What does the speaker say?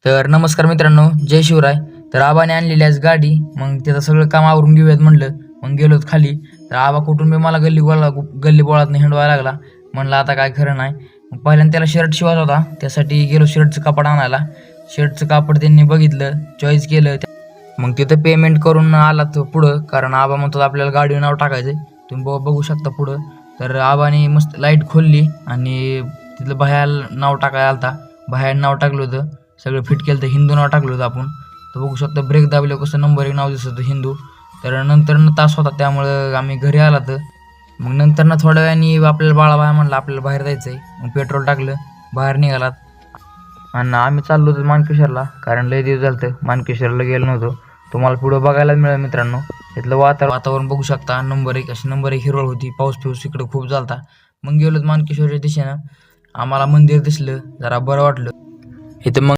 तर नमस्कार मित्रांनो, जय शिवराय. तर आबाने आणलेली आज गाडी. मग त्याचं सगळं काम आवरून घेऊयात म्हणलं. मग गेलोत खाली. तर आबा कुठून बी मला गल्ली बोळातनं हिंडवायला लागला. म्हणलं आता काय खरं नाही. मग पहिल्यांदा त्याला शर्ट शिवायचा होता, त्यासाठी गेलो शर्टचं कापड आणायला. शर्टचं कापड त्यांनी बघितलं, चॉईस केलं. मग तिथं पेमेंट करून आला तो पुढं, कारण आबा म्हणतात आपल्याला गाडीवर नाव टाकायचं. तुम्ही बघू शकता पुढं. तर आबाने मस्त लाईट खोलली आणि तिथलं बाहेर नाव टाकायला आलता. बाहेर नाव टाकलं होतं, सगळं फिट केलं. तर हिंदू नाव टाकलं होतं आपण. तर बघू शकता ब्रेक दाबल्यावर कसं नंबर 1 नाव दिसत होतं हिंदू. तर नंतर तास होता, त्यामुळं आम्ही घरी आला. तर मग नंतर थोड्या वेळाने आपल्याला बाळाबाया म्हणलं आपल्याला बाहेर जायचं आहे. मग पेट्रोल टाकलं, बाहेर निघालात आणि आम्ही चाललो होतो मानकेश्वरला, कारण लय दिवस झालं तर मानकेश्वरला गेलो नव्हतो. तुम्हाला पुढं बघायला मिळेल मित्रांनो. इथलं वातावरण बघू शकता. नंबर 1 अशी नंबर 1 हिरवळ होती. पाऊस इकडं खूप झालता. मग गेलो मानकेश्वरच्या दिशेनं. आम्हाला मंदिर दिसलं, जरा बरं वाटलं इथं. मग